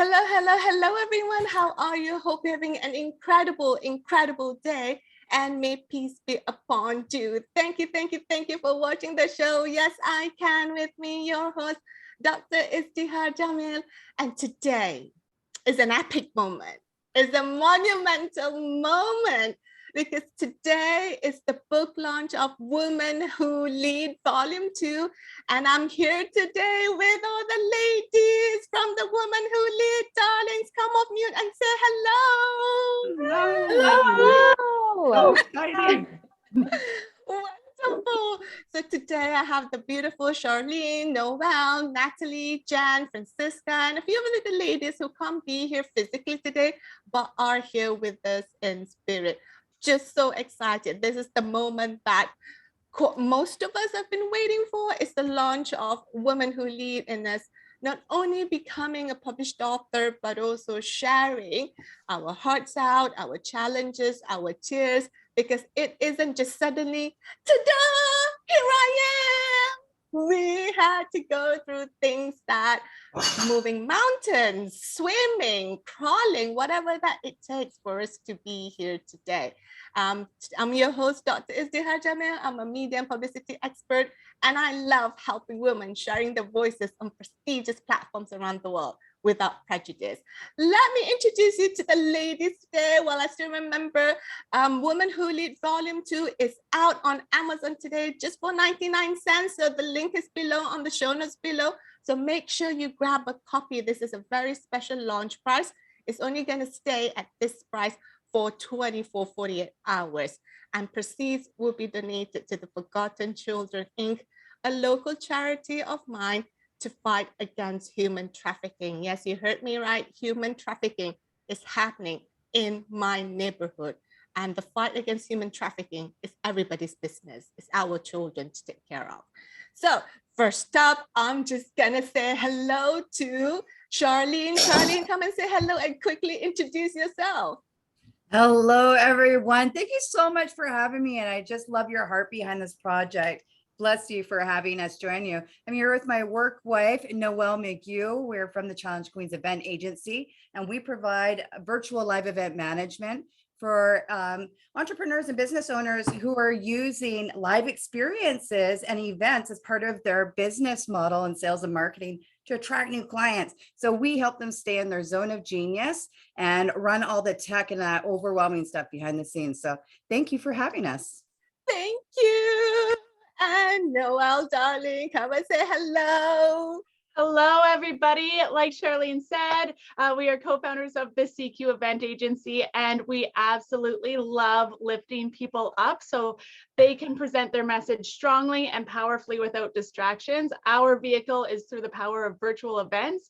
Hello, everyone. How are you? Hope you're having an incredible day. And may peace be upon you. Thank you for watching the show. Yes, I can with me, your host, Dr. Izdihar Jamil. And today is an epic moment. It's a monumental moment because today is the book launch of Women Who Lead Volume 2. And I'm here today with all the ladies from the Women Who Lead. Darlings, come off mute and say hello. Hello. So exciting. Wonderful. So today I have the beautiful Charlene, Noelle, Natalie, Jan, Francisca, and a few of the ladies who can't be here physically today, but are here with us in spirit. Just so excited. This is the moment that most of us have been waiting for. Is the launch of Women Who Lead in us, not only becoming a published author, but also sharing our hearts out, our challenges, our tears, because it isn't just suddenly, ta-da, here I am. We had to go through things that moving mountains, swimming, crawling, whatever that it takes for us to be here today. I'm your host, Dr. Izdihar Jamil. I'm a media and publicity expert, and I love helping women sharing their voices on prestigious platforms around the world without prejudice. Let me introduce you to the ladies today. Well, I still remember Women Who Lead Volume 2 is out on Amazon today just for 99 cents. So the link is below on the show notes below. So make sure you grab a copy. This is a very special launch price. It's only going to stay at this price for 48 hours. And proceeds will be donated to the Forgotten Children, Inc., a local charity of mine to fight against human trafficking. Yes, you heard me right. Human trafficking is happening in my neighborhood. And the fight against human trafficking is everybody's business. It's our children to take care of. So first up, I'm just gonna say hello to Charlene. Charlene, come and say hello and quickly introduce yourself. Hello, everyone. Thank you so much for having me. And I just love your heart behind this project. Bless you for having us join you. I'm here with my work wife, Noelle McHugh. We're from the Challenge Queens Event Agency, and we provide virtual live event management for entrepreneurs and business owners who are using live experiences and events as part of their business model and sales and marketing to attract new clients. So we help them stay in their zone of genius and run all the tech and that overwhelming stuff behind the scenes. So thank you for having us. Thank you. And Noelle, darling, come and say hello. Hello, everybody. Like Charlene said, we are co-founders of the CQ Event Agency, and we absolutely love lifting people up so they can present their message strongly and powerfully without distractions. Our vehicle is through the power of virtual events.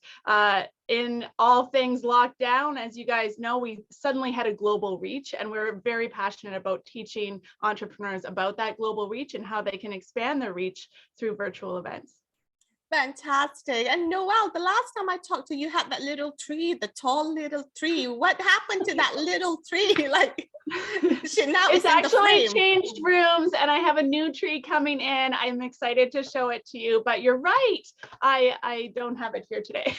In all things lockdown, as you guys know, we suddenly had a global reach, and we're very passionate about teaching entrepreneurs about that global reach and how they can expand their reach through virtual events. Fantastic. And Noelle, the last time I talked to you, you had that little tree, the tall little tree. What happened to that little tree? Like, it's actually changed rooms, and I have a new tree coming in. I'm excited to show it to you, but you're right. I don't have it here today.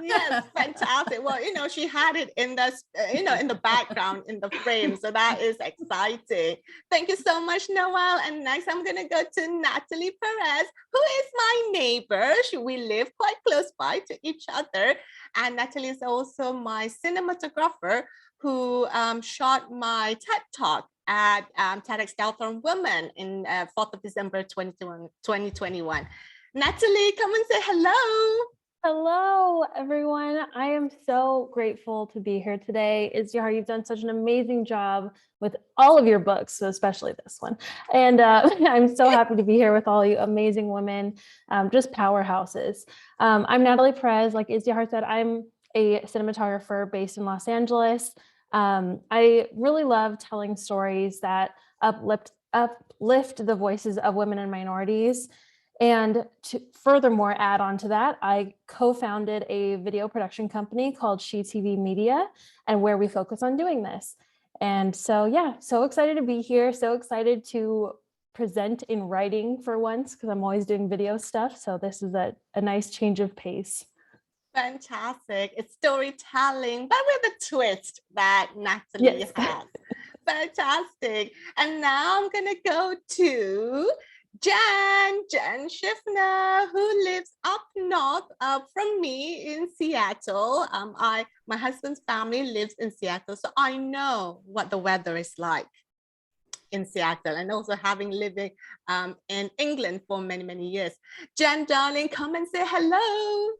Yes, fantastic. Well, you know, she had it in the, in the background, in the frame. So that is exciting. Thank you so much, Noelle. And next I'm going to go to Natalie Perez, who is my neighbor. We live quite close by to each other. And Natalie is also my cinematographer who shot my TED Talk at TEDx Delthorn Women in 4th of December 2021. Natalie, come and say hello. Hello, everyone. I am so grateful to be here today. Izdihar, you've done such an amazing job with all of your books, so especially this one. And I'm so happy to be here with all you amazing women, just powerhouses. I'm Natalie Perez. Like Izdihar said, I'm a cinematographer based in Los Angeles. I really love telling stories that uplift the voices of women and minorities. And to furthermore add on to that, I co-founded a video production company called She TV Media, and where we focus on doing this. And so, yeah, so excited to be here. So excited to present in writing for once, because I'm always doing video stuff. So this is a nice change of pace. Fantastic. It's storytelling, but with a twist that Natalie Yes. has. Fantastic. And now I'm going to go to Jen Schiffner, who lives up north from me in Seattle. My husband's family lives in Seattle, so I know what the weather is like in Seattle, and also having living in England for many, many years. Jen, darling, come and say hello.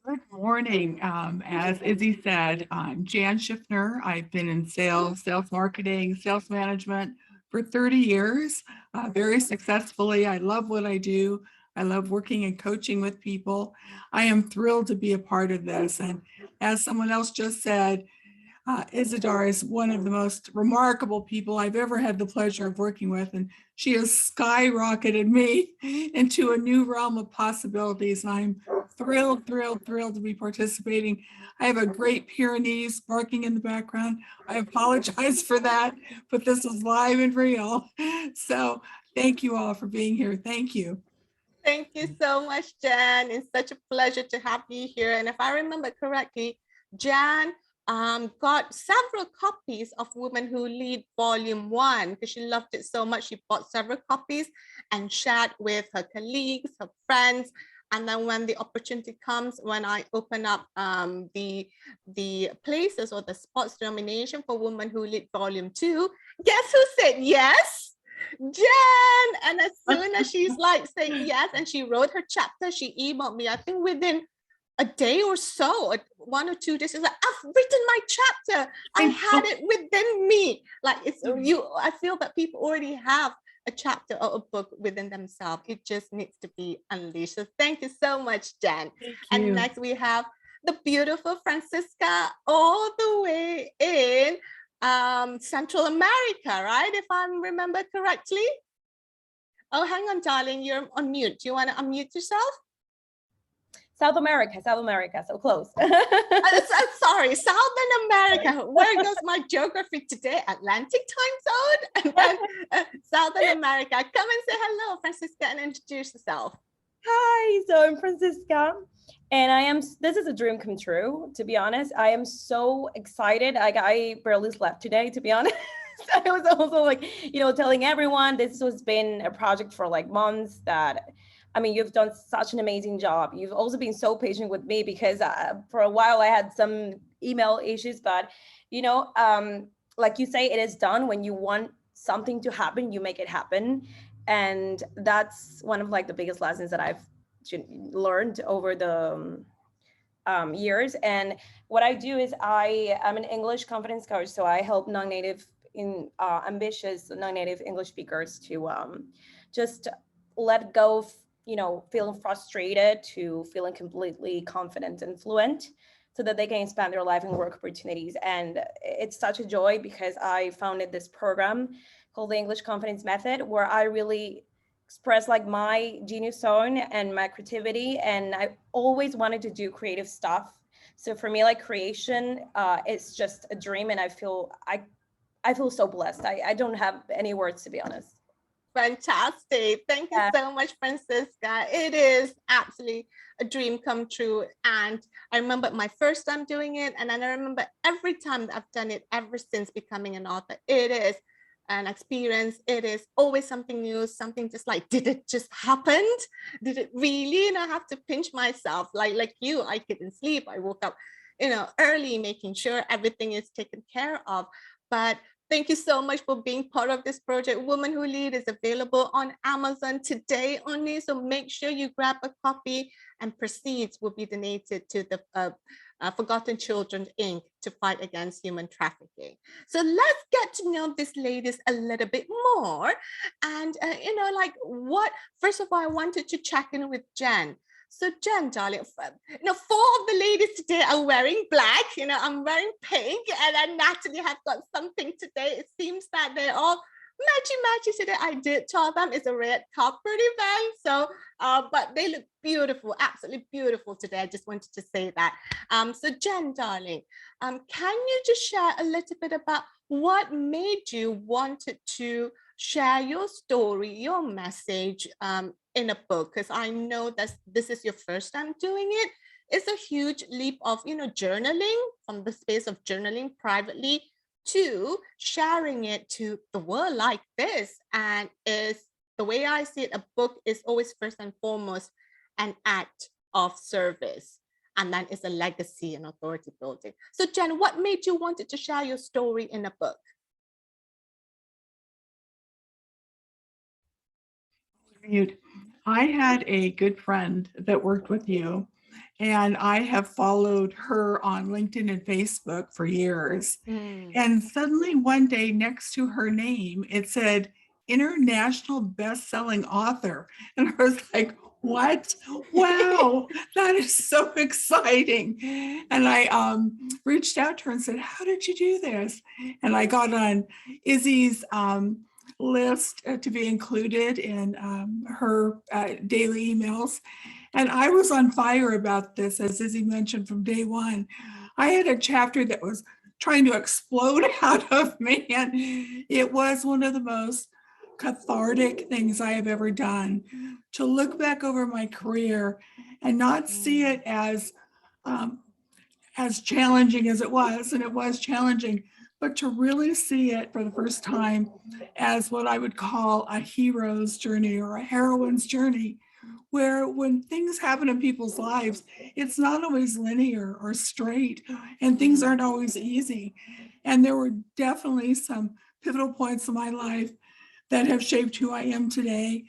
Good morning. As Izzy said, I'm Jan Schiffner. I've been in sales, sales marketing, sales management for 30 years, very successfully. I love what I do. I love working and coaching with people. I am thrilled to be a part of this. And as someone else just said, Izdihar is one of the most remarkable people I've ever had the pleasure of working with, and she has skyrocketed me into a new realm of possibilities. And I'm thrilled to be participating. I have a great Pyrenees barking in the background. I apologize for that, but this is live and real. So thank you all for being here. Thank you. Thank you so much, Jan. It's such a pleasure to have you here. And if I remember correctly, Jan got several copies of Women Who Lead Volume 1 because she loved it so much. She bought several copies and shared with her colleagues, her friends. And then when the opportunity comes, when I open up the places or the spots nomination for Women Who Lead Volume 2, guess who said yes? Jen. And as soon as she's like saying yes, and she wrote her chapter, she emailed me, I think within a day or so, 1 or 2 days. She's like, I've written my chapter. I had it within me. Like it's you, I feel that people already have a chapter or a book within themselves. It just needs to be unleashed. So thank you so much, Jen. And next we have the beautiful Francisca, all the way in Central America, right? If I remember correctly. Oh, hang on, darling, you're on mute. Do you want to unmute yourself? South America, so close. Sorry, Southern America. Where goes my geography today? Atlantic time zone? And then Southern America. Come and say hello, Francisca, and introduce yourself. Hi, so I'm Francisca, and this is a dream come true, to be honest. I am so excited. I barely slept today, to be honest. I was also like, telling everyone this has been a project for like months that, I mean, you've done such an amazing job. You've also been so patient with me because for a while I had some email issues, but, like you say, it is done. When you want something to happen, you make it happen. And that's one of like the biggest lessons that I've learned over the years. And what I do is I'm an English confidence coach. So I help non-native ambitious non-native English speakers to just let go of, feeling frustrated to feeling completely confident and fluent so that they can expand their life and work opportunities. And it's such a joy because I founded this program called the English Confidence Method, where I really express like my genius zone and my creativity. And I always wanted to do creative stuff. So for me, like creation, it's just a dream. And I feel so blessed. I don't have any words, to be honest. Fantastic. Thank you so much, Francisca. It is absolutely a dream come true. And I remember my first time doing it. And then I remember every time that I've done it ever since becoming an author. It is an experience. It is always something new, something just like, did it just happen? Did it really? And I have to pinch myself like you. I couldn't sleep. I woke up, early, making sure everything is taken care of. But thank you so much for being part of this project. Women Who Lead is available on Amazon today only. So make sure you grab a copy, and proceeds will be donated to the Forgotten Children, Inc. to fight against human trafficking. So let's get to know these ladies a little bit more. And, first of all, I wanted to check in with Jen. So Jen, darling, 4 of the ladies today are wearing black. I'm wearing pink, and then Natalie have got something today. It seems that they're all matchy today. I did tell them it's a red carpet event. So, but they look beautiful, absolutely beautiful today. I just wanted to say that. So Jen, darling, can you just share a little bit about what made you wanted to share your story, your message in a book? Because I know that this is your first time doing it. is a huge leap of, journaling from the space of journaling privately to sharing it to the world like this. And is the way I see it, a book is always first and foremost an act of service. And then it's a legacy and authority building. So Jen, what made you wanted to share your story in a book? I had a good friend that worked with you, and I have followed her on LinkedIn and Facebook for years. And suddenly one day next to her name, it said international best-selling author. And I was like, what? Wow, that is so exciting. And I reached out to her and said, how did you do this? And I got on Izzy's list to be included in her daily emails. And I was on fire about this, as Izzy mentioned from day one. I had a chapter that was trying to explode out of me. And it was one of the most cathartic things I have ever done, to look back over my career and not see it as challenging as it was, and it was challenging, but to really see it for the first time as what I would call a hero's journey or a heroine's journey, where when things happen in people's lives, it's not always linear or straight, and things aren't always easy. And there were definitely some pivotal points in my life that have shaped who I am today,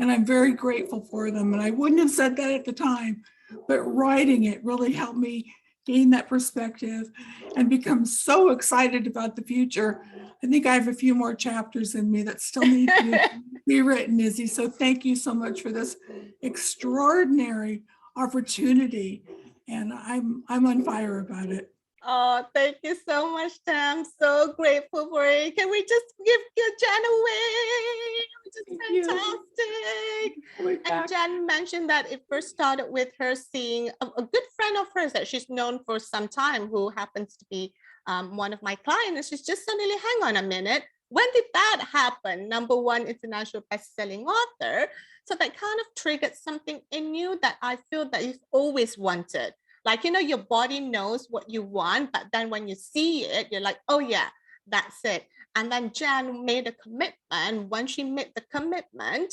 and I'm very grateful for them. And I wouldn't have said that at the time, but writing it really helped me gain that perspective and become so excited about the future. I think I have a few more chapters in me that still need to be written, Izzy. So thank you so much for this extraordinary opportunity. And I'm on fire about it. Oh, thank you so much, Tam. I'm so grateful for it. Can we just give Jen away? Which is fantastic. And Jen mentioned that it first started with her seeing a good friend of hers that she's known for some time, who happens to be one of my clients. And she's just suddenly, hang on a minute, when did that happen? #1 international best-selling author. So that kind of triggered something in you that I feel that you've always wanted. Like, your body knows what you want, but then when you see it, you're like, oh yeah, that's it. And then Jen made a commitment. Once she made the commitment,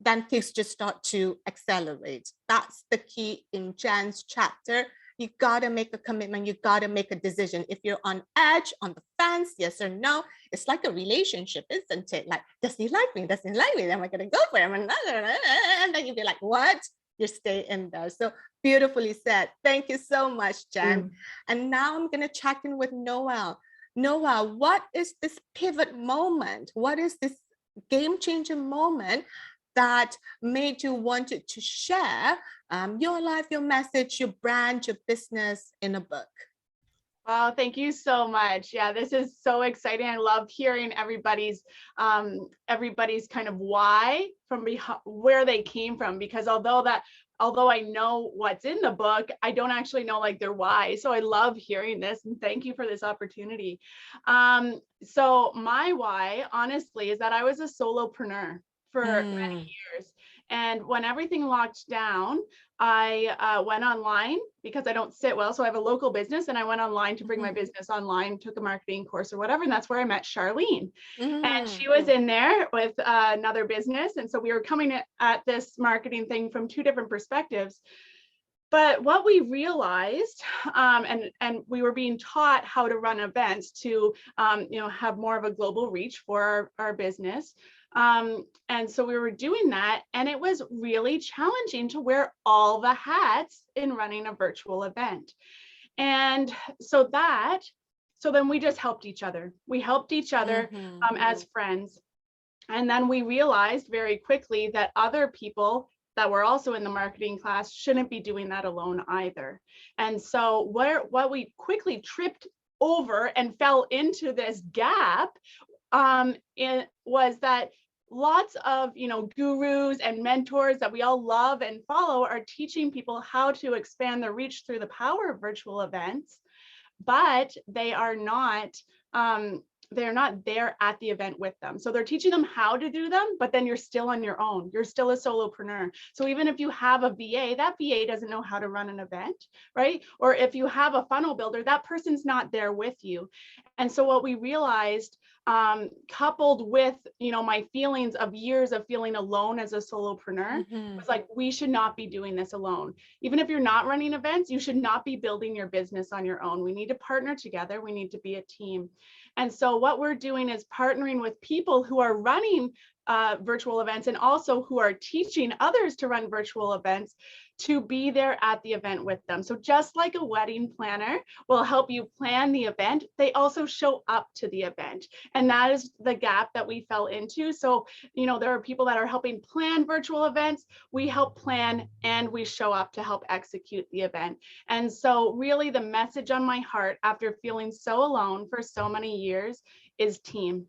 then things just start to accelerate. That's the key in Jen's chapter. You gotta make a commitment. You gotta make a decision. If you're on edge, on the fence, yes or no, it's like a relationship, isn't it? Like, does he like me? Doesn't he like me? Am I gonna go for him? And then you'd be like, what? You stay in there. So beautifully said. Thank you so much, Jen. And now I'm going to check in with Noel. Noel, what is this pivot moment? What is this game-changing moment that made you wanted to share your life, your message, your brand, your business in a book? Oh, thank you so much. Yeah, this is so exciting. I love hearing everybody's kind of why from where they came from, because although I know what's in the book, I don't actually know like their why. So I love hearing this, and thank you for this opportunity. So my why, honestly, is that I was a solopreneur for many years. And when everything locked down, I went online because I don't sit well. So I have a local business, and I went online to bring my business online, took a marketing course or whatever. And that's where I met Charlene. And she was in there with another business. And so we were coming at this marketing thing from two different perspectives. But what we realized, and we were being taught how to run events to, have more of a global reach for our business. And so we were doing that, and it was really challenging to wear all the hats in running a virtual event. And so then we just helped each other. We helped each other as friends. And then we realized very quickly that other people that were also in the marketing class shouldn't be doing that alone either. And so what we quickly tripped over and fell into this gap it was that lots of gurus and mentors that we all love and follow are teaching people how to expand their reach through the power of virtual events, but they are not they're not there at the event with them. So they're teaching them how to do them, but then you're still on your own. You're still a solopreneur. So even if you have a VA, that VA doesn't know how to run an event, right? Or if you have a funnel builder, that person's not there with you. And so what we realized, coupled with, my feelings of years of feeling alone as a solopreneur, was like, we should not be doing this alone. Even if you're not running events, you should not be building your business on your own. We need to partner together. We need to be a team. And so what we're doing is partnering with people who are running virtual events and also who are teaching others to run virtual events to be there at the event with them. So just like a wedding planner will help you plan the event, they also show up to the event. And that is the gap that we fell into. So, there are people that are helping plan virtual events. We help plan and we show up to help execute the event. And so really the message on my heart after feeling so alone for so many years is team.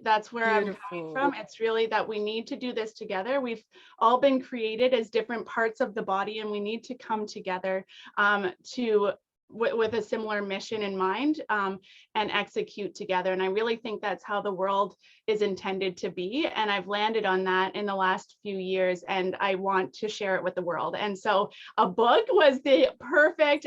That's where I'm coming from. It's really that we need to do this together. We've all been created as different parts of the body, and we need to come together with a similar mission in mind and execute together. And I really think that's how the world is intended to be. And I've landed on that in the last few years, and I want to share it with the world. And so a book was the perfect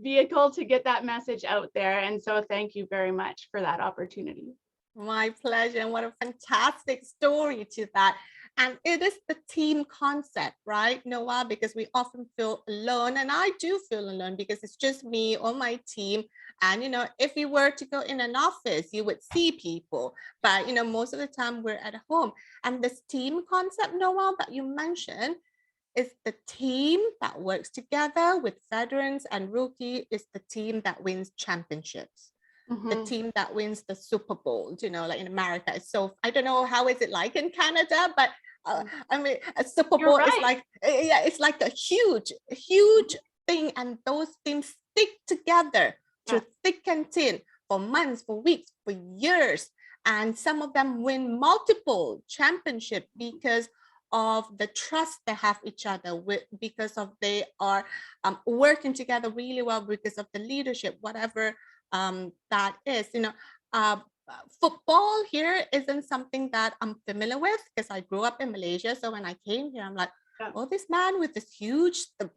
vehicle to get that message out there. And so thank you very much for that opportunity. My pleasure. And what a fantastic story to that. And it is the team concept, right, Noah? Because we often feel alone. And I do feel alone because it's just me or my team. And, if you were to go in an office, you would see people. But, most of the time we're at home. And this team concept, Noah, that you mentioned, is the team that works together with veterans and rookie is the team that wins championships. The team that wins the Super Bowl, like in America. So I don't know how is it like in Canada, but I mean, a Super Bowl is like, it's like a huge thing. And those teams stick together through thick and thin for months, for weeks, for years. And some of them win multiple championships because of the trust they have each other with, because of they are working together really well, because of the leadership, whatever that is. Football here isn't something that I'm familiar with because I grew up in Malaysia. So when I came here, I'm like, oh, this man with this huge and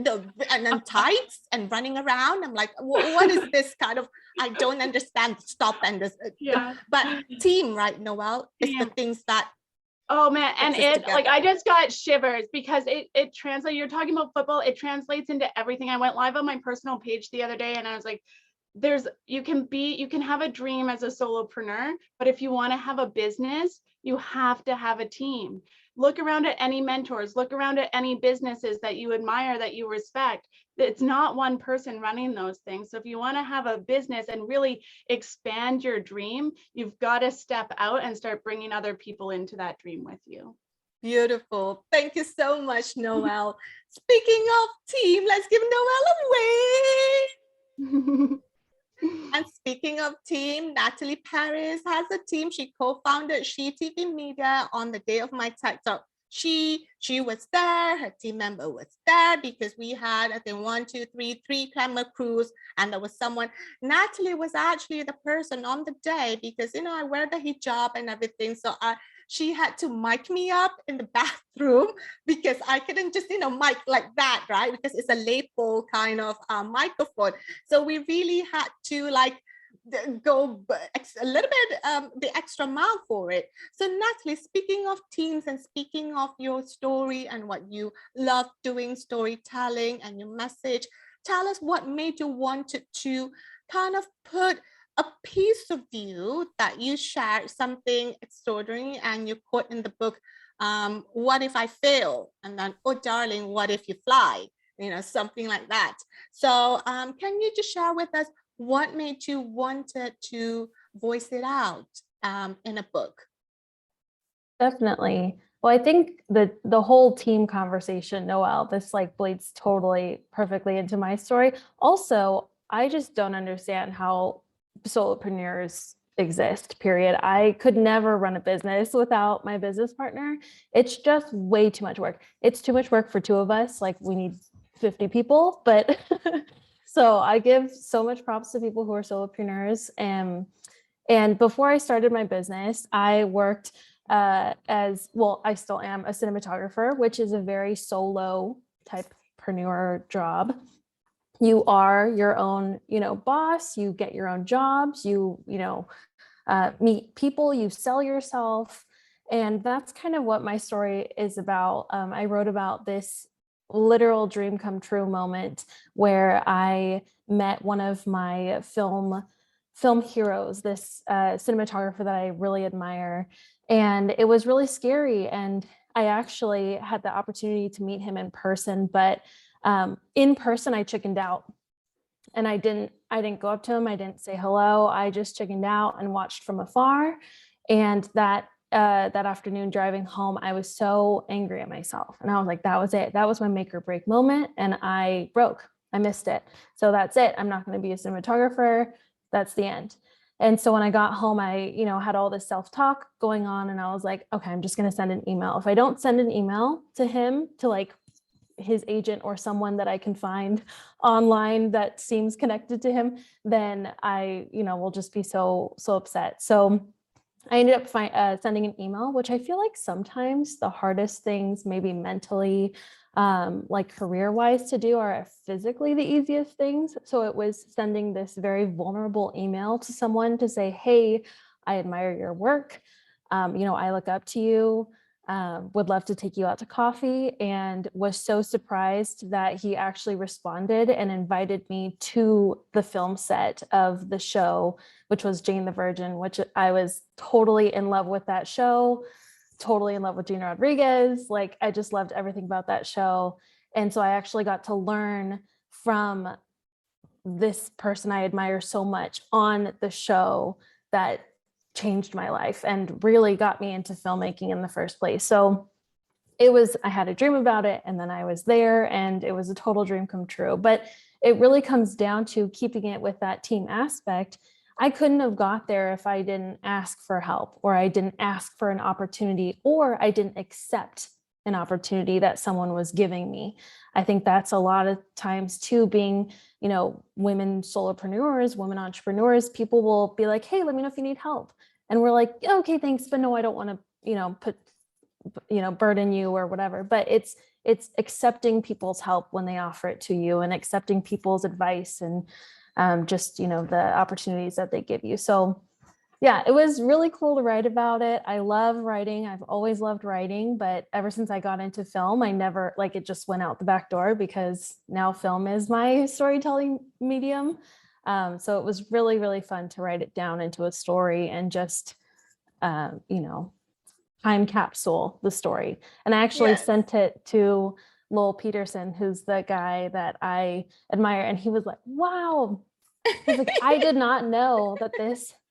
then tights and running around. I'm like, what is this kind of, I don't understand stop and this. But team, right, Noelle, is the things that. Oh man, and it like I just got shivers because it translates. You're talking about football, it translates into everything. I went live on my personal page the other day and I was like, you can have a dream as a solopreneur, but if you want to have a business, you have to have a team. Look around at any mentors, look around at any businesses that you admire, that you respect. It's not one person running those things. So if you want to have a business and really expand your dream, you've got to step out and start bringing other people into that dream with you. Beautiful. Thank you so much, Noelle. Speaking of team, let's give Noelle a wave. And speaking of team, Natalie Paris has a team. She co-founded She TV Media on the day of my TED Talk. She was there, her team member was there because we had, I think, three camera crews, and there was someone. Natalie was actually the person on the day because, I wear the hijab and everything. So she had to mic me up in the bathroom because I couldn't just, mic like that, right? Because it's a lapel kind of microphone. So we really had to go a little bit the extra mile for it. So Natalie, speaking of teams and speaking of your story and what you love doing, storytelling and your message, tell us what made you want to kind of put a piece of you that you shared, something extraordinary, and you quote in the book, what if I fail? And then, oh darling, what if you fly? Something like that. So can you just share with us what made you wanted to voice it out in a book? Definitely. Well, I think the whole team conversation, Noelle, this bleeds totally perfectly into my story. Also, I just don't understand how solopreneurs exist, period. I could never run a business without my business partner. It's just way too much work. It's too much work for two of us. We need 50 people, but so I give so much props to people who are solopreneurs. And And before I started my business, I worked as well, I still am a cinematographer, which is a very solo typepreneur job. You are your own, boss, you get your own jobs, meet people, you sell yourself. And that's kind of what my story is about. I wrote about this literal dream come true moment where I met one of my film heroes, this cinematographer that I really admire. And it was really scary. And I actually had the opportunity to meet him in person, but in person, I chickened out. And I didn't go up to him. I didn't say hello. I just chickened out and watched from afar. And that afternoon driving home, I was so angry at myself. And I was like, that was it. That was my make or break moment. And I broke. I missed it. So that's it. I'm not going to be a cinematographer. That's the end. And so when I got home, I, had all this self-talk going on, and I was like, okay, I'm just going to send an email. If I don't send an email to him, to like his agent or someone that I can find online that seems connected to him, then I, will just be so upset. So I ended up sending an email, which I feel like sometimes the hardest things, maybe mentally, like career-wise to do, are physically the easiest things. So it was sending this very vulnerable email to someone to say, hey, I admire your work. I look up to you. Would love to take you out to coffee, and was so surprised that he actually responded and invited me to the film set of the show, which was Jane the Virgin, which I was totally in love with that show, totally in love with Gina Rodriguez. Like, I just loved everything about that show. And so I actually got to learn from this person I admire so much on the show that changed my life and really got me into filmmaking in the first place. So I had a dream about it, and then I was there, and it was a total dream come true. But it really comes down to keeping it with that team aspect. I couldn't have got there if I didn't ask for help, or I didn't ask for an opportunity, or I didn't accept an opportunity that someone was giving me. I think that's a lot of times too, being, women solopreneurs, women entrepreneurs, people will be like, hey, let me know if you need help. And we're like, okay, thanks, but no, I don't want to, burden you or whatever. But it's accepting people's help when they offer it to you, and accepting people's advice, and just, the opportunities that they give you. So yeah, it was really cool to write about it. I love writing. I've always loved writing, but ever since I got into film, I never, it just went out the back door, because now film is my storytelling medium. So it was really, really fun to write it down into a story and just, time capsule the story. And I actually sent it to Lowell Peterson, who's the guy that I admire. And he was like, wow. He's like, I did not know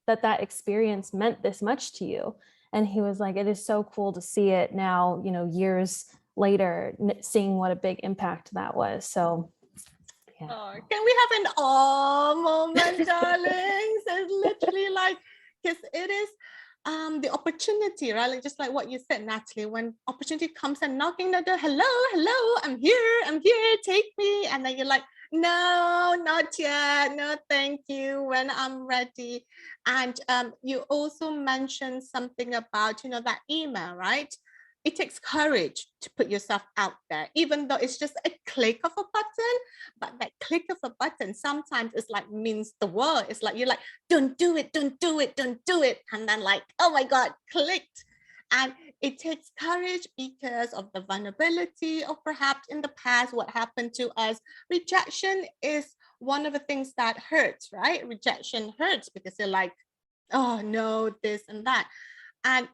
that experience meant this much to you. And he was like, it is so cool to see it now, years later, seeing what a big impact that was. So yeah. Oh, can we have an awe moment, darlings? It's literally like, because it is the opportunity, right? Like, just like what you said, Natalie, when opportunity comes and knocking the door, hello, I'm here, take me. And then you're like, no, not yet. No, thank you. When I'm ready. And you also mentioned something about, that email, right? It takes courage to put yourself out there, even though it's just a click of a button. But that click of a button sometimes is like means the world. It's like, you're like, don't do it. And then like, oh my God, clicked. And it takes courage because of the vulnerability, or perhaps in the past, what happened to us. Rejection is one of the things that hurts, right? Rejection hurts because you're like, oh no, this and that. And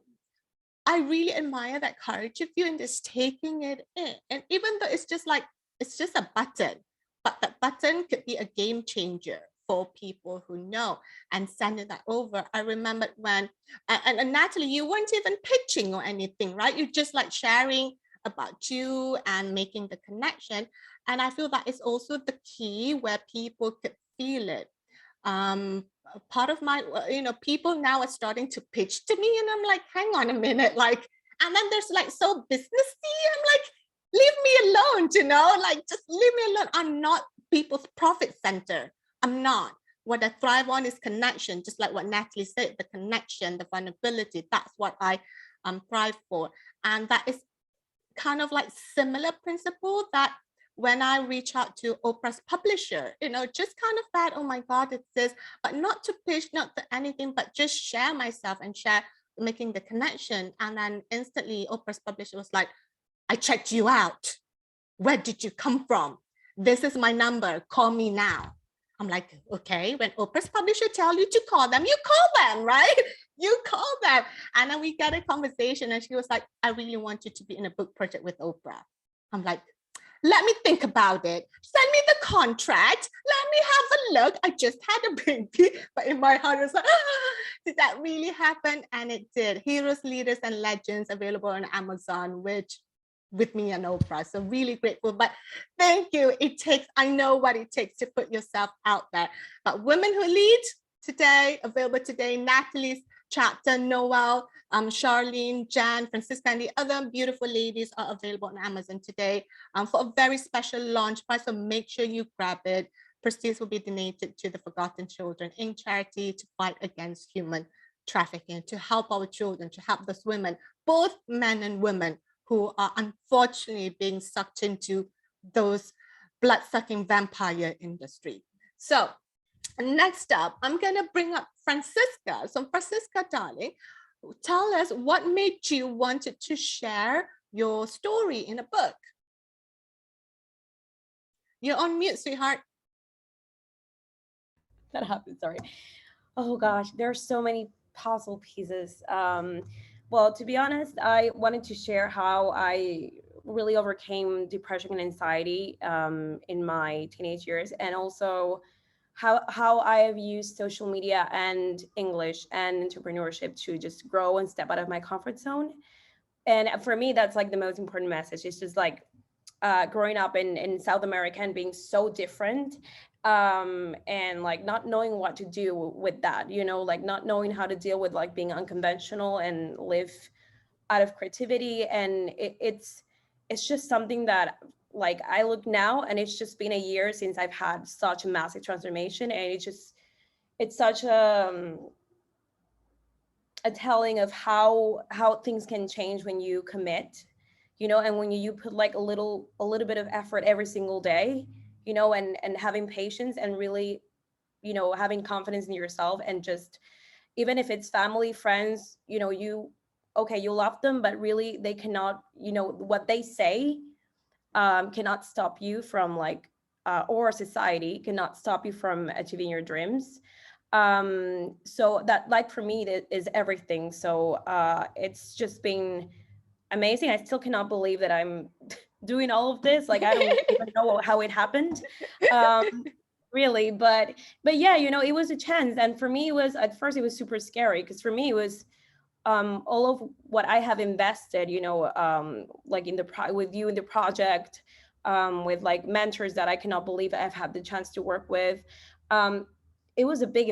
I really admire that courage of you in just taking it in. And even though it's just a button, but that button could be a game changer for people who know, and sending that over. I remember when, and Natalie, you weren't even pitching or anything, right? You're just like sharing about you and making the connection. And I feel that is also the key where people could feel it. Part of my, people now are starting to pitch to me, and I'm like, hang on a minute, like, and then there's like so businessy. I'm like, leave me alone, like, just leave me alone. I'm not people's profit center. I'm not. what I thrive on is connection, just like what Natalie said, the connection, the vulnerability, that's what I thrive for. And that is kind of like similar principle that when I reach out to Oprah's publisher, you know, just kind of that, oh my God, it's this, but not to pitch, not to anything, but just share myself and share, making the connection. And then instantly Oprah's publisher was like, I checked you out. Where did you come from? This is my number, call me now. I'm like, okay, when Oprah's publisher tell you to call them, you call them, right? You call them. And then we got a conversation and she was like, I really want you to be in a book project with Oprah. I'm like, let me think about it. Send me the contract. Let me have a look. I just had a baby, but in my heart, I was like, did that really happen? And it did. Heroes, Leaders, and Legends available on Amazon, which with me and Oprah. So really grateful. But thank you. It takes, I know what it takes to put yourself out there. But Women Who Lead today, available today, Natalie's chapter, Noel, Charlene, Jan, Francisca, and the other beautiful ladies are available on Amazon today for a very special launch price. So make sure you grab it. Proceeds will be donated to the Forgotten Children in charity to fight against human trafficking, to help our children, to help those women, both men and women, who are unfortunately being sucked into those blood-sucking vampire industry. So next up, I'm gonna bring up Francisca. So Francisca, darling, tell us what made you want to share your story in a book. You're on mute, sweetheart. That happened, sorry. Oh gosh, there are so many puzzle pieces. Well, to be honest, I wanted to share how I really overcame depression and anxiety in my teenage years, and also how I have used social media and English and entrepreneurship to just grow and step out of my comfort zone. And for me, that's like the most important message. It's just like growing up in South America and being so different, and like not knowing what to do with that, you know, like not knowing how to deal with like being unconventional and live out of creativity. And it's just something that like I look now, and it's just been a year since I've had such a massive transformation, and it's such a telling of how things can change when you commit, you know, and when you put like a little bit of effort every single day, you know, and having patience and really, you know, having confidence in yourself. And just, even if it's family, friends, you know, you love them, but really they cannot, you know, what they say cannot stop you from like, or society cannot stop you from achieving your dreams. So that, like, for me, that is everything. So it's just been amazing. I still cannot believe that I'm doing all of this. Like, I don't even know how it happened, really. But yeah, you know, it was a chance. And for me, it was, at first it was super scary, because for me it was all of what I have invested, you know, like with you in the project, with like mentors that I cannot believe I've had the chance to work with. It was a big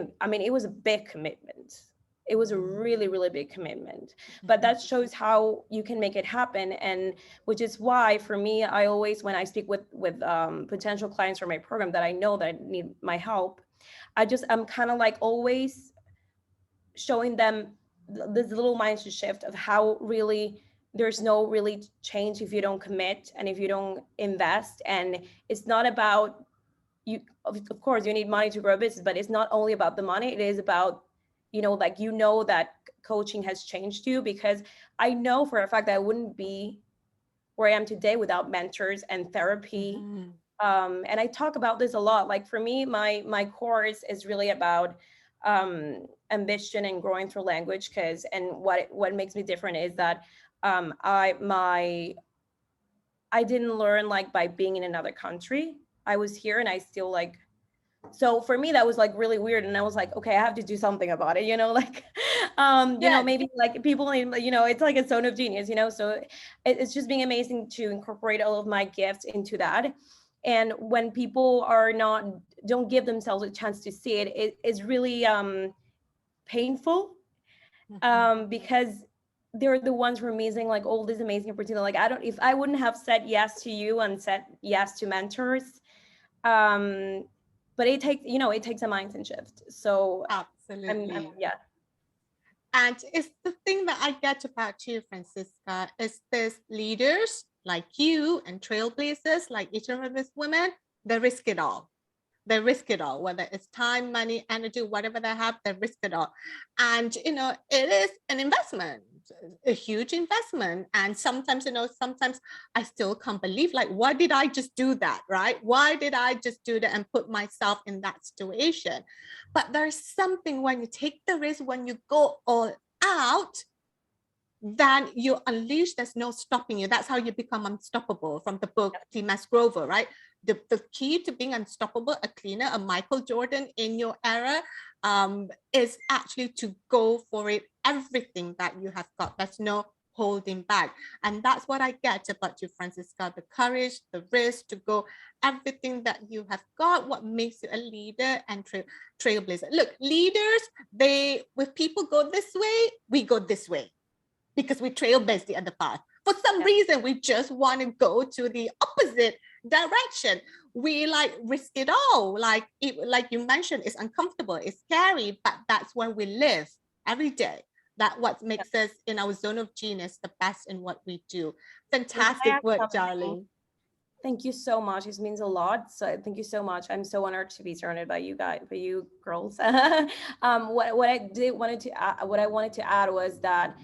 commitment. It was a really, really big commitment, but that shows how you can make it happen. And which is why, for me, I always, when I speak with potential clients for my program that I know that need my help, I'm kind of like always showing them this little mindset shift of how really there's no really change if you don't commit and if you don't invest. And it's not about you, of course you need money to grow a business, but it's not only about the money. It is about, you know, like, you know, that coaching has changed you, because I know for a fact that I wouldn't be where I am today without mentors and therapy. And I talk about this a lot. Like, for me, my course is really about ambition and growing through language, and what makes me different is that I didn't learn like by being in another country. I was here and I still like, so for me that was like really weird, and I was like, okay, I have to do something about it, you know, like you know, maybe like people need, you know, it's like a zone of genius, you know. So it's just being amazing to incorporate all of my gifts into that. And when people don't give themselves a chance to see it, it is really painful, because they're the ones who are amazing, like all this amazing opportunity. Like, if I wouldn't have said yes to you and said yes to mentors, but it takes, it takes a mindset shift. So Absolutely. yeah. And it's the thing that I get about you, Francisca, is this leaders like you and trailblazers like each of these women, they risk it all. They risk it all, whether it's time, money, energy, whatever they have, they risk it all. And, it is an investment, a huge investment. And sometimes, sometimes I still can't believe, like, why did I just do that, right? Why did I just do that and put myself in that situation? But there's something when you take the risk, when you go all out, then you unleash, there's no stopping you. That's how you become unstoppable, from the book T. Max Grover, right? The key to being unstoppable, a cleaner, a Michael Jordan in your era, is actually to go for it, everything that you have got. There's no holding back. And that's what I get about you, Francisca, the courage, the risk to go, everything that you have got, what makes you a leader and trailblazer. Look, leaders, with people go this way, we go this way, because we trailblaze the other path. For some reason, we just want to go to the opposite direction. We risk it all. Like you mentioned, it's uncomfortable, it's scary, but that's where we live every day. That's what makes us in our zone of genius the best in what we do. Fantastic work, darling. Thank you so much. It means a lot. So thank you so much. I'm so honored to be surrounded by you guys, by you girls. What I wanted to add was that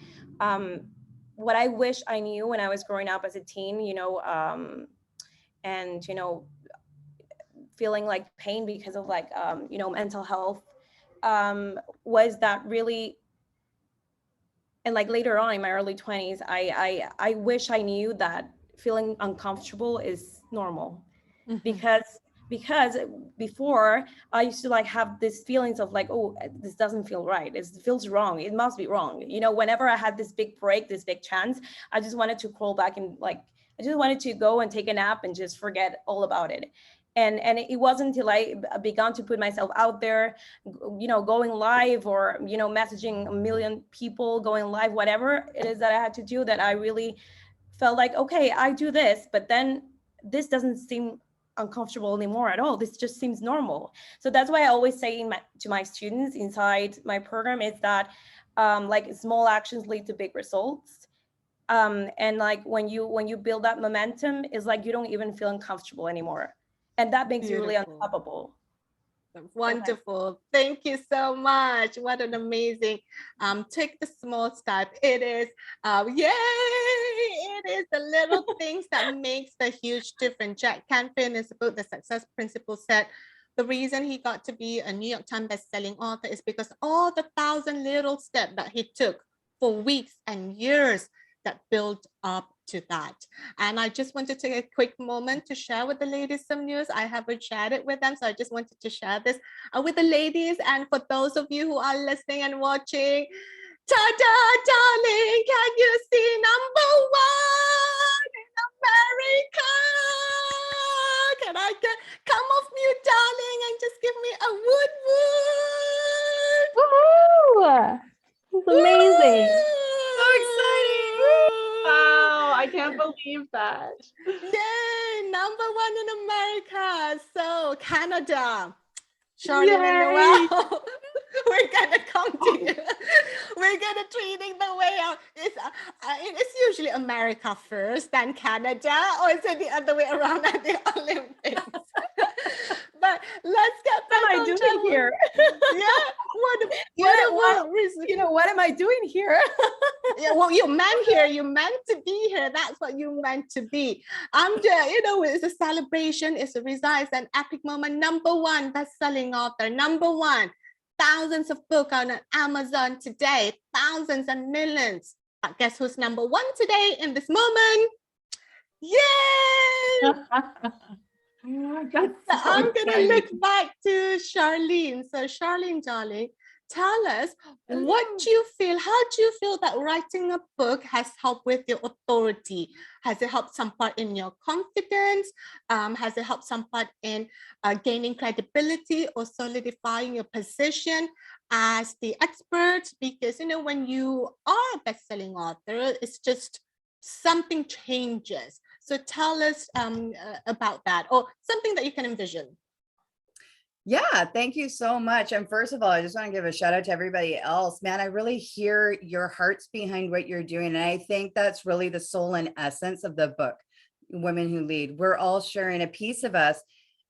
what I wish I knew when I was growing up as a teen, and feeling like pain because of mental health, was that really, and later on in my early 20s, I wish I knew that feeling uncomfortable is normal. because before I used to have these feelings of oh, this doesn't feel right, it feels wrong, it must be wrong. Whenever I had this big break, this big chance, I just wanted to crawl back and I just wanted to go and take a nap and just forget all about it. And it wasn't until I began to put myself out there, going live, or messaging a million people, going live, whatever it is that I had to do, that I really felt like, okay, I do this, but then this doesn't seem uncomfortable anymore at all. This just seems normal. So that's why I always say to my students inside my program is that small actions lead to big results. And when you build that momentum, is you don't even feel uncomfortable anymore. And that makes you really unstoppable. Wonderful. Thank you so much. What an amazing take the small step. It is it is the little things that makes the huge difference. Jack Canfield in his book The Success Principle said the reason he got to be a New York Times best-selling author is because all the 1,000 little steps that he took for weeks and years that built up to that. And I just want to take a quick moment to share with the ladies some news. I haven't shared it with them, so I just wanted to share this with the ladies. And for those of you who are listening and watching, ta-da, darling, can you see #1 in America? Can I come off mute, darling, and just give me a wood wood? Woohoo! It's amazing. So exciting. Wow, I can't believe that. Yay, #1 in America. So Canada, Charlene and Noel, we're gonna come to you. We're gonna treating the way out. It's usually America first, then Canada, or is it the other way around at the Olympics? But let's get back what am I doing here? Yeah, what am I doing here? Yeah, well, you meant here. You meant to be here. That's what you meant to be. I'm just, it's a celebration. It's a result. It's an epic moment. #1 best-selling author. #1. Thousands of books on Amazon today. Thousands and millions. But guess who's #1 today in this moment? Yay! So I'm going to look back to Charlene. So Charlene, darling, tell us, what do you feel? How do you feel that writing a book has helped with your authority? Has it helped some part in your confidence? Has it helped some part in gaining credibility or solidifying your position as the expert? Because, when you are a best-selling author, it's just something changes. So tell us about that, or something that you can envision. Yeah, thank you so much. And first of all, I just want to give a shout out to everybody else. Man, I really hear your hearts behind what you're doing. And I think that's really the soul and essence of the book, Women Who Lead. We're all sharing a piece of us,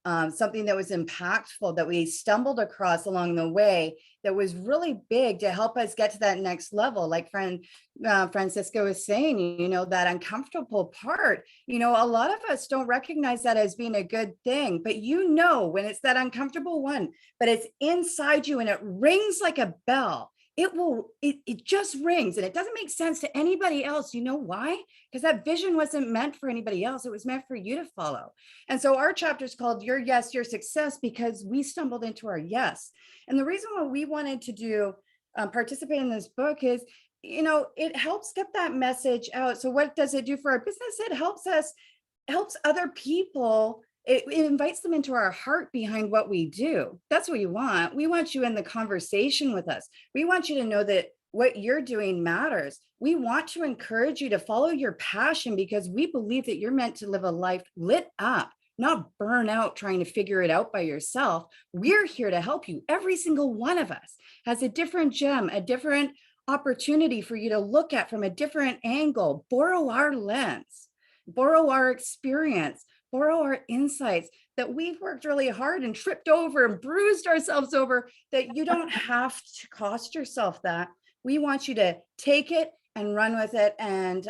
something that was impactful that we stumbled across along the way that was really big to help us get to that next level. Like Francisco was saying, that uncomfortable part, a lot of us don't recognize that as being a good thing, but when it's that uncomfortable one, but it's inside you and it rings like a bell. It just rings and it doesn't make sense to anybody else. You know why? Because that vision wasn't meant for anybody else. It was meant for you to follow. And so our chapter is called Your Yes, Your Success, because we stumbled into our yes. And the reason why we wanted to do participate in this book is, it helps get that message out. So what does it do for our business? It helps other people. It invites them into our heart behind what we do. That's what we want. We want you in the conversation with us. We want you to know that what you're doing matters. We want to encourage you to follow your passion because we believe that you're meant to live a life lit up, not burn out trying to figure it out by yourself. We're here to help you. Every single one of us has a different gem, a different opportunity for you to look at from a different angle, borrow our lens, borrow our experience, borrow our insights that we've worked really hard and tripped over and bruised ourselves over, that you don't have to cost yourself that. We want you to take it and run with it and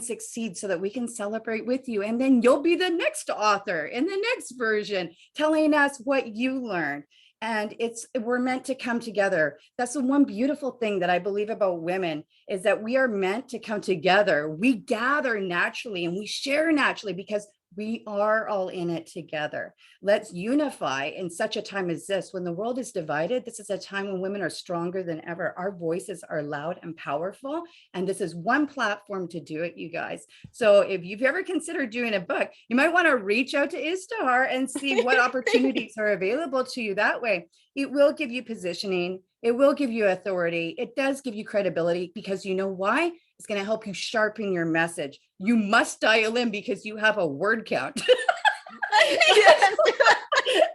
succeed so that we can celebrate with you. And then you'll be the next author in the next version telling us what you learned. And we're meant to come together. That's the one beautiful thing that I believe about women is that we are meant to come together. We gather naturally and we share naturally because we are all in it together. Let's unify in such a time as this. When the world is divided, this is a time when women are stronger than ever. Our voices are loud and powerful. And this is one platform to do it, you guys. So if you've ever considered doing a book, you might want to reach out to Izdihar and see what opportunities are available to you that way. It will give you positioning. It will give you authority. It does give you credibility because you know why? It's going to help you sharpen your message. You must dial in because you have a word count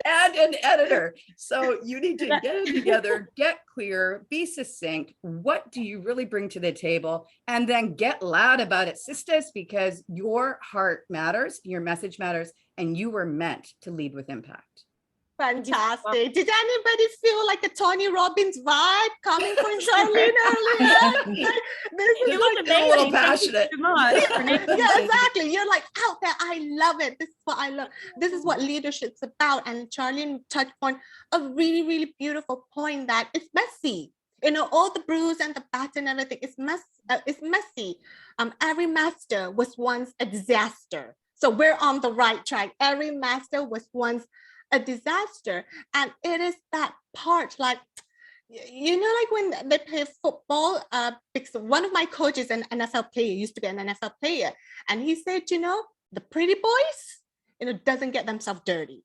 and an editor. So you need to get it together, get clear, be succinct. What do you really bring to the table? And then get loud about it, sisters, because your heart matters, your message matters, and you were meant to lead with impact. Fantastic. Did anybody feel like a Tony Robbins vibe coming from Charlene earlier? This is like a little passionate. Yeah, exactly. You're like out there. I love it. This is what I love. This is what leadership's about. And Charlene touched on a really, really beautiful point that it's messy. All the bruise and the batter and everything is messy. Every master was once a disaster. So we're on the right track. Every master was once a disaster. And it is that part, like when they play football, because one of my coaches, an NFL player, used to be an NFL player. And he said, the pretty boys, doesn't get themselves dirty.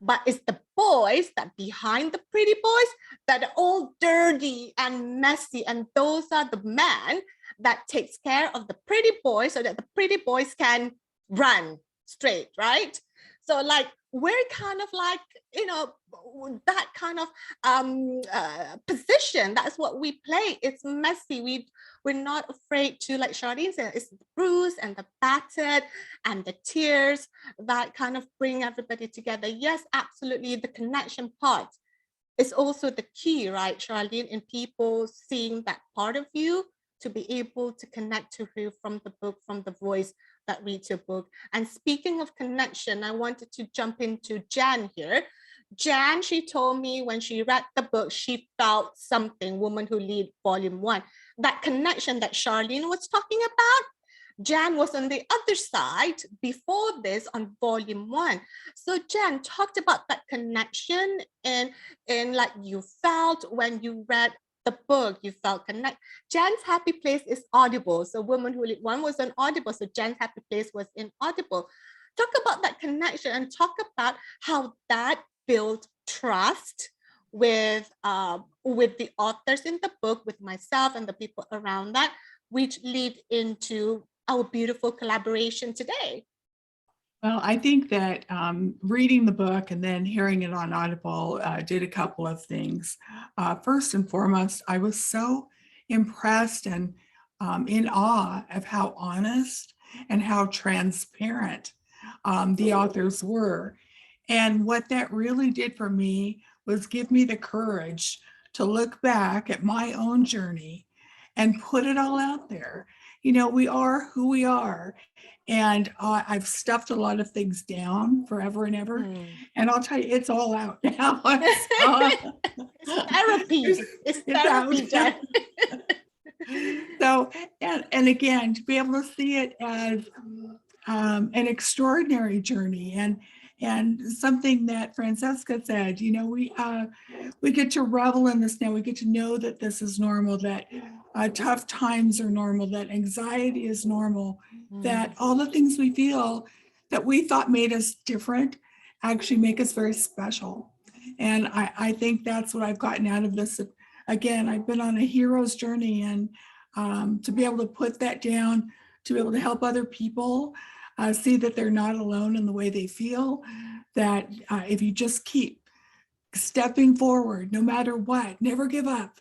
But it's the boys that behind the pretty boys that are all dirty and messy. And those are the men that takes care of the pretty boys so that the pretty boys can run straight, right? So like, we're kind of like, that kind of position. That's what we play. It's messy. We're not afraid to, like Charlene said, it's the bruise and the battered and the tears that kind of bring everybody together. Yes, absolutely. The connection part is also the key, right, Charlene, in people seeing that part of you to be able to connect to you from the book, from the voice that reads your book. And speaking of connection, I wanted to jump into Jan here. Jan, she told me when she read the book, she felt something, Woman Who Lead Volume 1. That connection that Charlene was talking about, Jan was on the other side before this on Volume 1. So Jan talked about that connection and like you felt when you read the book, you felt connect. Jan's happy place is Audible. So Woman Who Lead 1 was on Audible. So Jan's happy place was in Audible. Talk about that connection and talk about how that built trust with the authors in the book, with myself and the people around that, which lead into our beautiful collaboration today. Well, I think that reading the book and then hearing it on Audible did a couple of things. First and foremost, I was so impressed and in awe of how honest and how transparent the authors were. And what that really did for me was give me the courage to look back at my own journey and put it all out there. You know, we are who we are. And I've stuffed a lot of things down forever and ever. And I'll tell you, it's all out now. It's therapy. It's therapy, Jen. So, and again, to be able to see it as an extraordinary journey and something that Francesca said, you know, we get to revel in this now. We get to know that this is normal, that tough times are normal, that anxiety is normal, that all the things we feel that we thought made us different actually make us very special. And I think that's what I've gotten out of this. Again, I've been on a hero's journey, and to be able to put that down, to be able to help other people see that they're not alone in the way they feel, that if you just keep stepping forward, no matter what, never give up,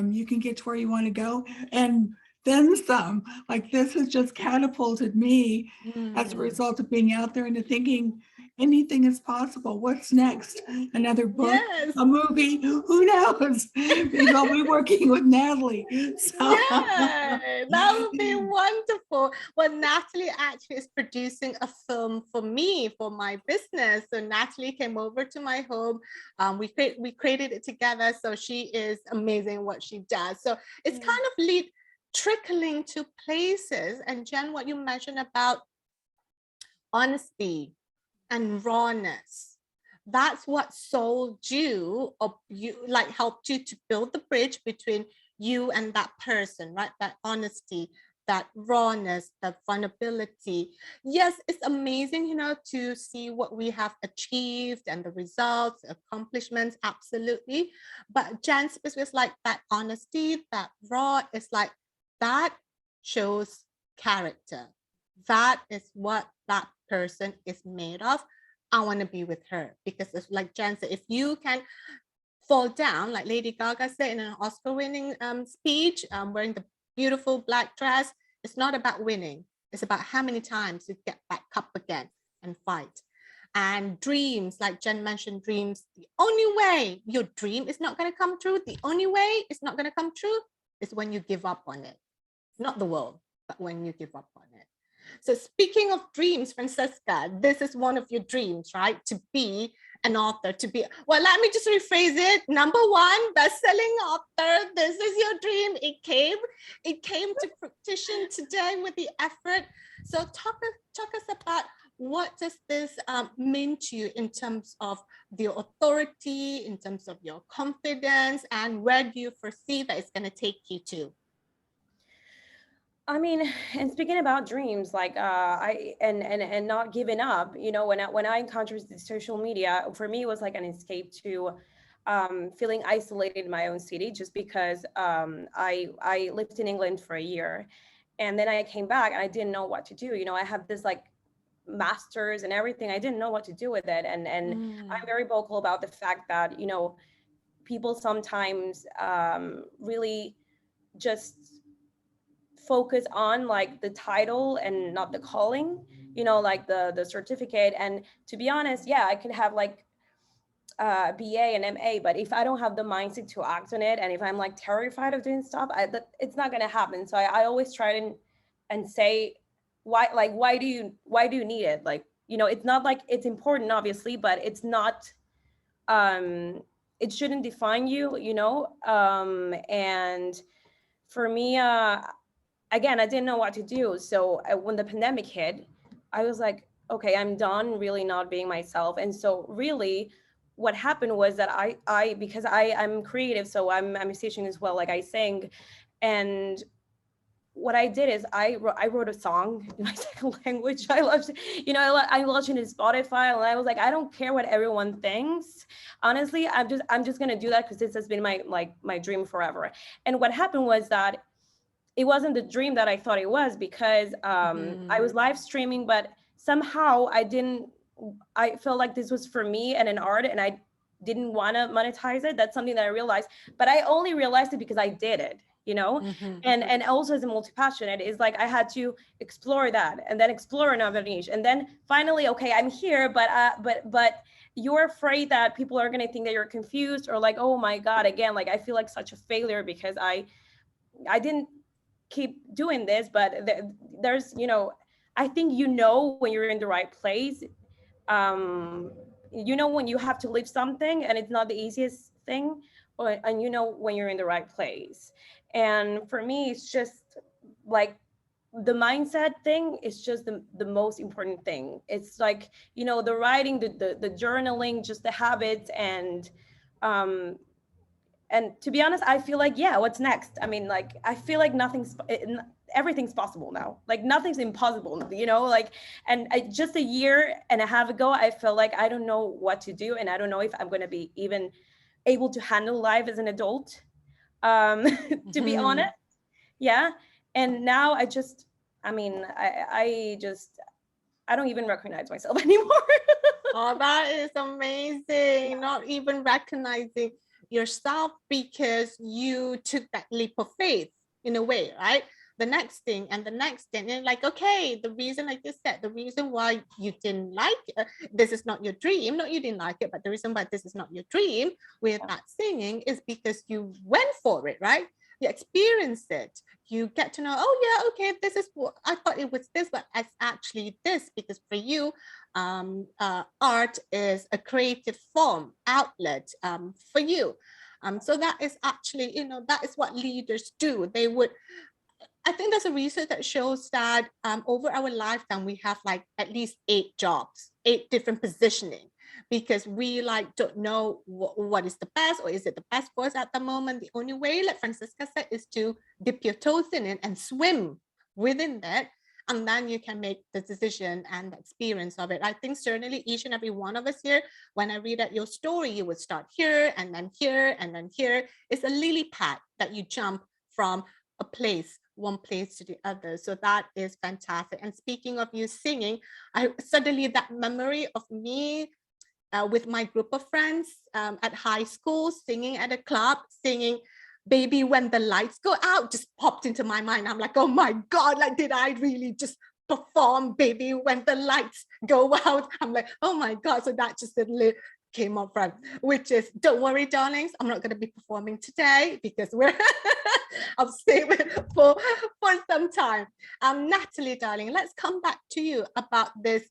you can get to where you want to go. And then some. Like, this has just catapulted me as a result of being out there into thinking anything is possible. What's next? Another book, Yes. a movie, who knows? Maybe I'll be working with Natalie. So. Yeah, that would be wonderful. Well, Natalie actually is producing a film for me, for my business. So Natalie came over to my home. We created it together. So she is amazing at what she does. So it's kind of trickling to places. And Jen, what you mentioned about honesty and rawness, that's what sold you, or you like helped you to build the bridge between you and that person, right? That honesty, that rawness, that vulnerability. Yes, it's amazing, you know, to see what we have achieved and the results, accomplishments, absolutely. But Jen was like that honesty, that raw, is like, that shows character. That is what that person is made of. I want to be with her, because it's like Jen said, if you can fall down, like Lady Gaga said in an Oscar-winning speech, wearing the beautiful black dress, it's not about winning. It's about how many times you get back up again and fight. And dreams, like Jen mentioned, dreams, the only way your dream is not going to come true, the only way it's not going to come true is when you give up on it. Not the world, but when you give up on it. So speaking of dreams, Francesca, this is one of your dreams, right? To be an author, to be, well, let me just rephrase it. Number one, best-selling author. This is your dream. It came to fruition today with the effort. So talk us about, what does this mean to you in terms of your authority, in terms of your confidence, and where do you foresee that it's going to take you to? I mean, and speaking about dreams, like and not giving up, you know, when I encountered social media, for me it was like an escape to feeling isolated in my own city, just because I lived in England for a year, and then I came back and I didn't know what to do. You know, I have this like masters and everything. I didn't know what to do with it, and I'm very vocal about the fact that, you know, people sometimes really just focus on like the title and not the calling, you know, like the certificate. And to be honest, yeah, I could have like BA and MA, but if I don't have the mindset to act on it, and if I'm like terrified of doing stuff, it's not going to happen. So I always try and say, why do you need it? Like, you know, it's not like, it's important obviously, but it's not, it shouldn't define you, you know. And for me, again, I didn't know what to do. So when the pandemic hit, I was like, okay, I'm done really not being myself. And so really what happened was that I because I'm creative, so I'm a musician as well, like I sing. And what I did is I wrote a song in my second language. I launched it in Spotify, and I was like, I don't care what everyone thinks. Honestly, I'm just gonna do that because this has been my dream forever. And what happened was that it wasn't the dream that I thought it was, because I was live streaming, but somehow I felt like this was for me and an art, and I didn't want to monetize it. That's something that I realized, but I only realized it because I did it, you know. And also as a multi-passionate, is like I had to explore that and then explore another niche, and then finally, okay, I'm here, but you're afraid that people are going to think that you're confused, or like, oh my God, again, like I feel like such a failure because I didn't keep doing this. But there's, you know, I think, you know, when you're in the right place, you know, when you have to leave something and it's not the easiest thing, and you know when you're in the right place. And for me, it's just like the mindset thing is just the most important thing. It's like, you know, the writing, the journaling, just the habits. And to be honest, I feel like, yeah, what's next? I mean, like, I feel like everything's possible now. Like nothing's impossible, you know, like, and just a year and a half ago, I felt like I don't know what to do. And I don't know if I'm going to be even able to handle life as an adult, to be honest. Yeah. And now I mean, I don't even recognize myself anymore. Oh, that is amazing. Not even recognizing yourself because you took that leap of faith in a way, right? The next thing and the next thing, and like, okay, the reason, like you said, the reason why you didn't like this is not your dream. Not you didn't like it, but the reason why this is not your dream with that singing is because you went for it, right? You experience it, you get to know, oh yeah, okay, this is what I thought it was this, but it's actually this, because for you, art is a creative form, outlet for you. So that is actually, you know, that is what leaders do. They would, I think there's a research that shows that over our lifetime, we have like at least 8 jobs, 8 different positioning, because we like don't know what is the best, or is it the best for us at the moment. The only way, like Francisca said, is to dip your toes in it and swim within that. And then you can make the decision and the experience of it. I think certainly each and every one of us here, when I read out your story, you would start here and then here and then here. It's a lily pad that you jump from a place, one place to the other. So that is fantastic. And speaking of you singing, I suddenly, that memory of me with my group of friends at high school, singing at a club, singing Baby When the Lights Go Out, just popped into my mind. I'm like, oh my God, like, did I really just perform Baby When the Lights Go Out? I'm like, oh my God. So that just suddenly came up from, which is, don't worry, darlings, I'm not going to be performing today because we're I'll save it for some time. Natalie, darling, let's come back to you about this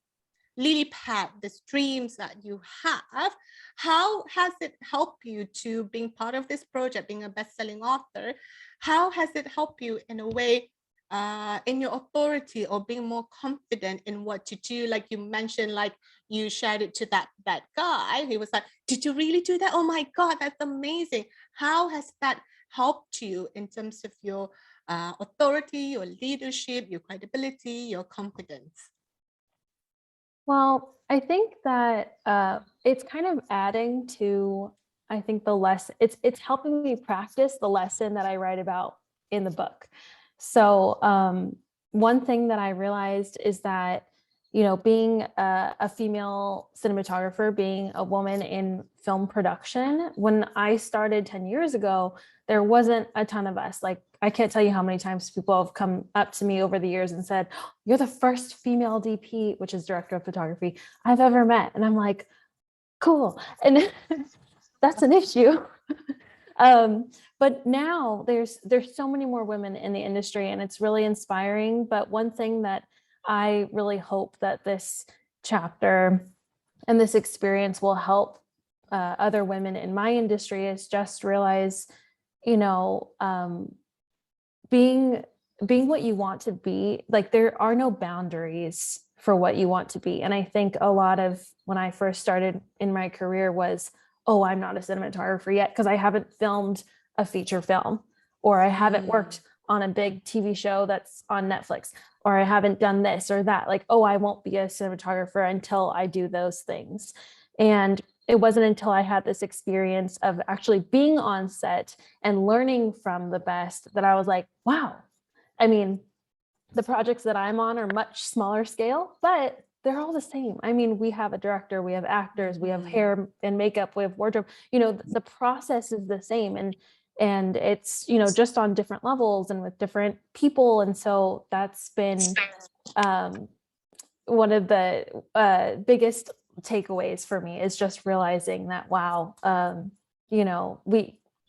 lily pad, these dreams that you have. How has it helped you to being part of this project, being a best-selling author? How has it helped you in a way in your authority, or being more confident in what to do? Like you mentioned, like you shared it to that guy. He was like, did you really do that? Oh my God, that's amazing. How has that helped you in terms of your authority, your leadership, your credibility, your confidence? Well, I think that it's kind of adding to, I think, the lesson. It's helping me practice the lesson that I write about in the book. So one thing that I realized is that, you know, being a female cinematographer, being a woman in film production, when I started 10 years ago, there wasn't a ton of us. Like, I can't tell you how many times people have come up to me over the years and said, you're the first female DP, which is director of photography, I've ever met. And I'm like, cool. And that's an issue. But now there's so many more women in the industry, and it's really inspiring. But one thing that I really hope that this chapter and this experience will help other women in my industry is just realize, you know, being what you want to be, like, there are no boundaries for what you want to be. And I think a lot of when I first started in my career was, oh, I'm not a cinematographer yet because I haven't filmed a feature film, or I haven't worked on a big TV show that's on Netflix, or I haven't done this or that. Like, oh, I won't be a cinematographer until I do those things. And it wasn't until I had this experience of actually being on set and learning from the best that I was like, wow. I mean, the projects that I'm on are much smaller scale, but they're all the same. I mean, we have a director, we have actors, we have hair and makeup, we have wardrobe, you know, the process is the same. And it's, you know, just on different levels and with different people. And so that's been one of the biggest takeaways for me, is just realizing that, wow, you know,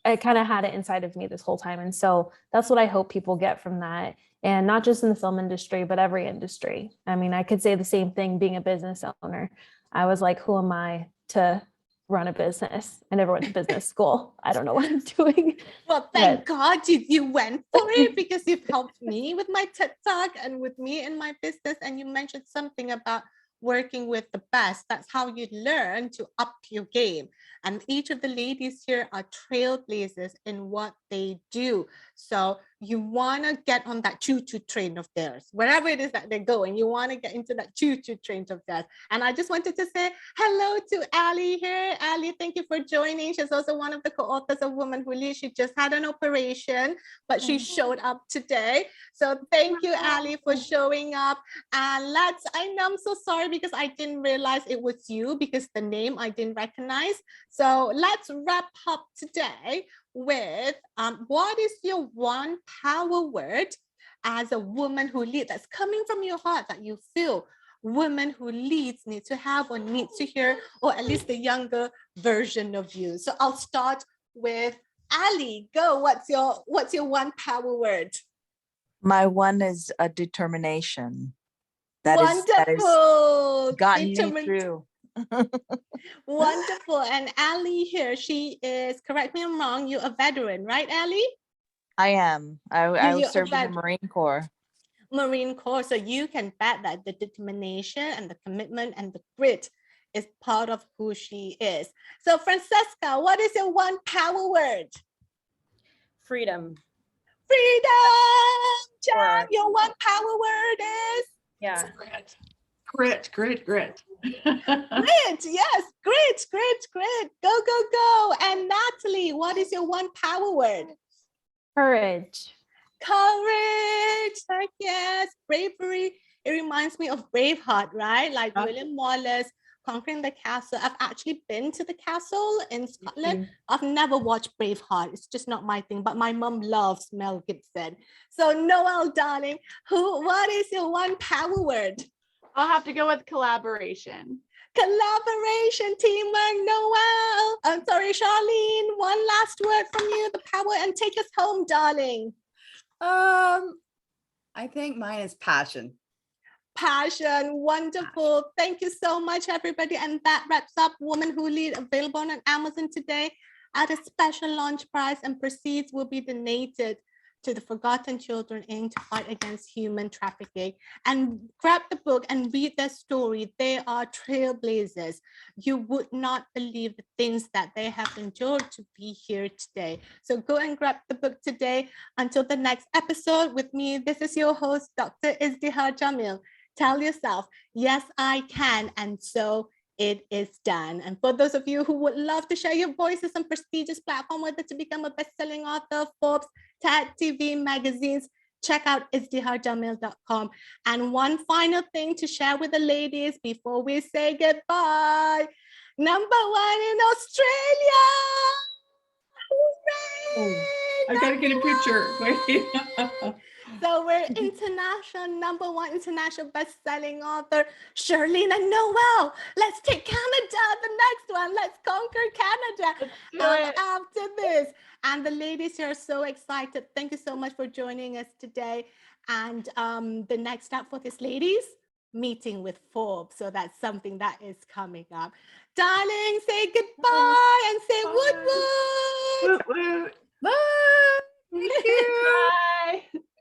I kind of had it inside of me this whole time. And so that's what I hope people get from that. And not just in the film industry, but every industry. I mean, I could say the same thing being a business owner. I was like, who am I to run a business? I never went to business school. I don't know what I'm doing. Well, thank God you went for it, because you've helped me with my TED Talk and with me in my business. And you mentioned something about working with the best. That's how you learn to up your game. And each of the ladies here are trailblazers in what they do. So you want to get on that choo-choo train of theirs, wherever it is that they're going. You want to get into that choo-choo train of theirs. And I just wanted to say hello to Ali here. Ali, thank you for joining. She's also one of the co-authors of Woman Who Lead. She just had an operation, but she showed up today. So thank you, Ali, for showing up. And I know I'm so sorry because I didn't realize it was you, because the name I didn't recognize. So let's wrap up today with what is your one power word as a woman who leads, that's coming from your heart, that you feel women who leads need to have or need to hear, or at least the younger version of you. So I'll start with Ali. Go. What's your one power word? My one is a determination. That Wonderful. is gotten me through. Wonderful. And Ali here, she is, correct me if I'm wrong, you're a veteran, right, Ali? I am. I served in the Marine Corps. Marine Corps. So you can bet that the determination and the commitment and the grit is part of who she is. So Francesca, what is your one power word? Freedom. Freedom. Jan, Sure. your one power word is? Yeah. Grit. Grit, yes, grit. Go. And Natalie, what is your one power word? Courage. Courage, heck yes. Bravery. It reminds me of Braveheart, right? Like William Wallace conquering the castle. I've actually been to the castle in Scotland. I've never watched Braveheart. It's just not my thing, but my mom loves Mel Gibson. So Noelle, darling, what is your one power word? I'll have to go with collaboration. Collaboration, teamwork, Noelle. I'm sorry, Charlene, one last word from you, the power, and take us home, darling. I think mine is passion. Passion, wonderful. Thank you so much, everybody. And that wraps up Woman Who Lead, available on Amazon today at a special launch price, and proceeds will be donated to the Forgotten Children Inc. to fight against human trafficking. And grab the book and read their story. They are trailblazers. You would not believe the things that they have endured to be here today. So go and grab the book today. Until the next episode with me, this is your host, Dr. Izdihar Jamil. Tell yourself, yes, I can. And so it is done. And for those of you who would love to share your voices on prestigious platform, whether to become a best-selling author, Forbes, TED, TV, magazines, check out izdihharjamil.com. And one final thing to share with the ladies before we say goodbye. Number one in Australia. Hooray! I gotta get a picture. Wait. So we're number one international best-selling author, Charlene and Noelle. Let's take Canada, the next one. Let's conquer Canada after this. And the ladies here are so excited. Thank you so much for joining us today. And the next step for these ladies, meeting with Forbes. So that's something that is coming up. Darling, say goodbye and say woot woot. Woot woot. Bye.